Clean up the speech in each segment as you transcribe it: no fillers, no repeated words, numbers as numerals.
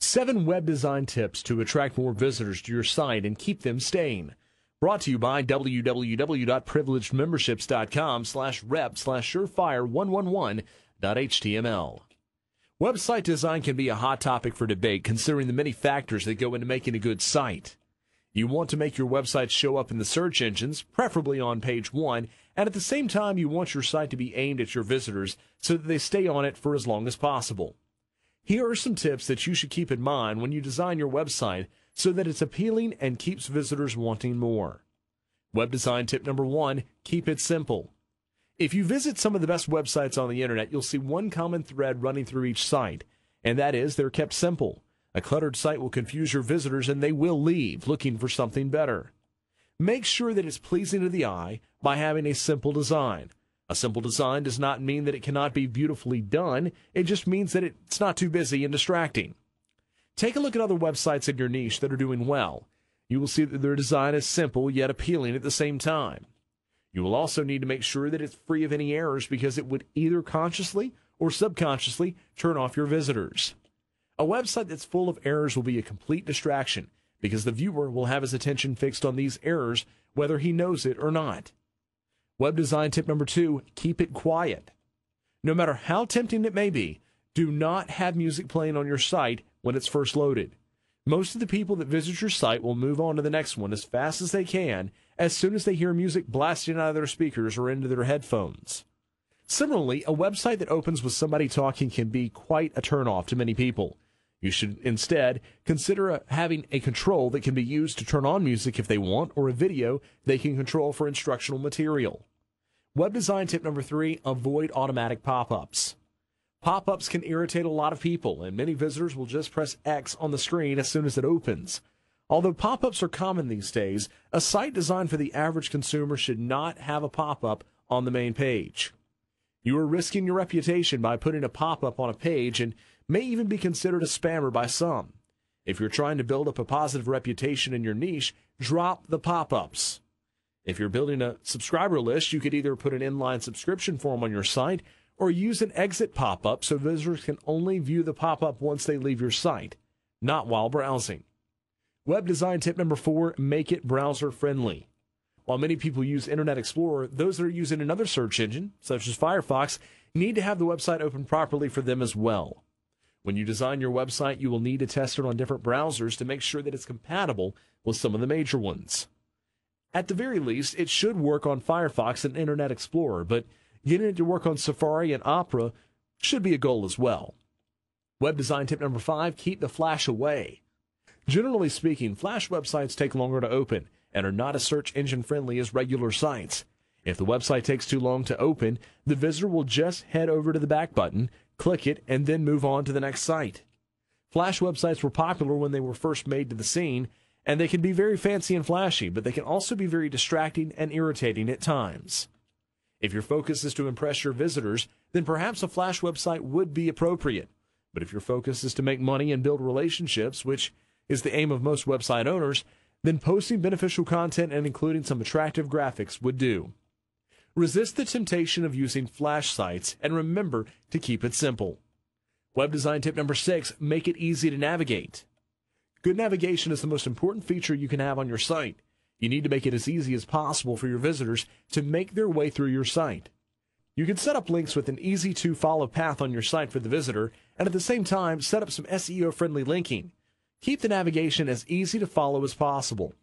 7 web design tips to attract more visitors to your site and keep them staying. Brought to you by www.privilegedmemberships.com/rep/surefire111.html. Website design can be a hot topic for debate considering the many factors that go into making a good site. You want to make your website show up in the search engines, preferably on page 1, and at the same time you want your site to be aimed at your visitors so that they stay on it for as long as possible. Here are some tips that you should keep in mind when you design your website so that it's appealing and keeps visitors wanting more. Web design tip number 1, keep it simple. If you visit some of the best websites on the internet, you'll see one common thread running through each site, and that is they're kept simple. A cluttered site will confuse your visitors and they will leave looking for something better. Make sure that it's pleasing to the eye by having a simple design. A simple design does not mean that it cannot be beautifully done. It just means that it's not too busy and distracting. Take a look at other websites in your niche that are doing well. You will see that their design is simple yet appealing at the same time. You will also need to make sure that it's free of any errors because it would either consciously or subconsciously turn off your visitors. A website that's full of errors will be a complete distraction because the viewer will have his attention fixed on these errors whether he knows it or not. Web design tip number 2, keep it quiet. No matter how tempting it may be, do not have music playing on your site when it's first loaded. Most of the people that visit your site will move on to the next one as fast as they can as soon as they hear music blasting out of their speakers or into their headphones. Similarly, a website that opens with somebody talking can be quite a turnoff to many people. You should instead consider having a control that can be used to turn on music if they want, or a video they can control for instructional material. Web design tip number 3, avoid automatic pop-ups. Pop-ups can irritate a lot of people, and many visitors will just press X on the screen as soon as it opens. Although pop-ups are common these days, a site designed for the average consumer should not have a pop-up on the main page. You are risking your reputation by putting a pop-up on a page and may even be considered a spammer by some. If you're trying to build up a positive reputation in your niche, drop the pop-ups. If you're building a subscriber list, you could either put an inline subscription form on your site or use an exit pop-up so visitors can only view the pop-up once they leave your site, not while browsing. Web design tip number 4, make it browser friendly. While many people use Internet Explorer, those that are using another search engine, such as Firefox, need to have the website open properly for them as well. When you design your website, you will need to test it on different browsers to make sure that it's compatible with some of the major ones. At the very least, it should work on Firefox and Internet Explorer, but getting it to work on Safari and Opera should be a goal as well. Web design tip number 5, keep the flash away. Generally speaking, Flash websites take longer to open and are not as search engine friendly as regular sites. If the website takes too long to open, the visitor will just head over to the back button, click it, and then move on to the next site. Flash websites were popular when they were first made to the scene, and they can be very fancy and flashy, but they can also be very distracting and irritating at times. If your focus is to impress your visitors, then perhaps a Flash website would be appropriate. But if your focus is to make money and build relationships, which is the aim of most website owners, then posting beneficial content and including some attractive graphics would do. Resist the temptation of using Flash sites and remember to keep it simple. Web design tip number 6, make it easy to navigate. Good navigation is the most important feature you can have on your site. You need to make it as easy as possible for your visitors to make their way through your site. You can set up links with an easy-to-follow path on your site for the visitor, and at the same time, set up some SEO-friendly linking. Keep the navigation as easy to follow as possible.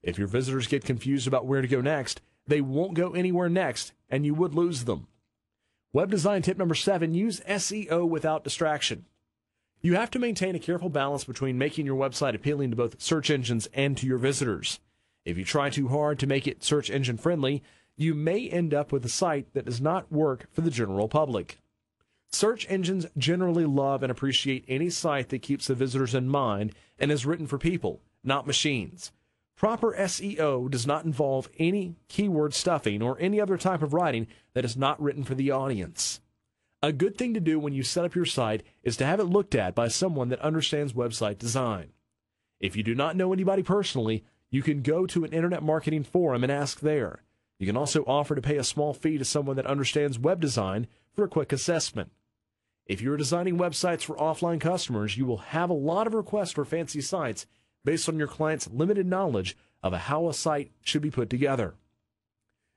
If your visitors get confused about where to go next, they won't go anywhere next, and you would lose them. Web design tip number 7, use SEO without distraction. You have to maintain a careful balance between making your website appealing to both search engines and to your visitors. If you try too hard to make it search engine friendly, you may end up with a site that does not work for the general public. Search engines generally love and appreciate any site that keeps the visitors in mind and is written for people, not machines. Proper SEO does not involve any keyword stuffing or any other type of writing that is not written for the audience. A good thing to do when you set up your site is to have it looked at by someone that understands website design. If you do not know anybody personally, you can go to an internet marketing forum and ask there. You can also offer to pay a small fee to someone that understands web design for a quick assessment. If you're designing websites for offline customers, you will have a lot of requests for fancy sites based on your client's limited knowledge of how a site should be put together.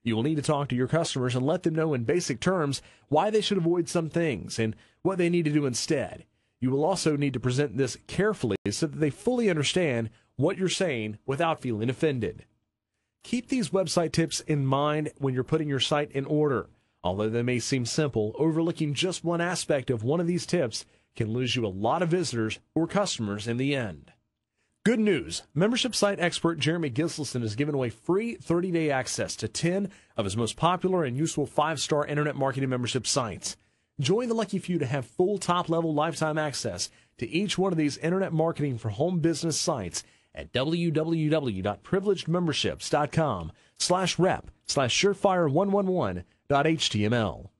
You will need to talk to your customers and let them know in basic terms why they should avoid some things and what they need to do instead. You will also need to present this carefully so that they fully understand what you're saying without feeling offended. Keep these website tips in mind when you're putting your site in order. Although they may seem simple, overlooking just one aspect of one of these tips can lose you a lot of visitors or customers in the end. Good news. Membership site expert Jeremy Gislason has given away free 30-day access to 10 of his most popular and useful 5-star internet marketing membership sites. Join the lucky few to have full top-level lifetime access to each one of these internet marketing for home business sites at www.privilegedmemberships.com/rep/surefire111.html.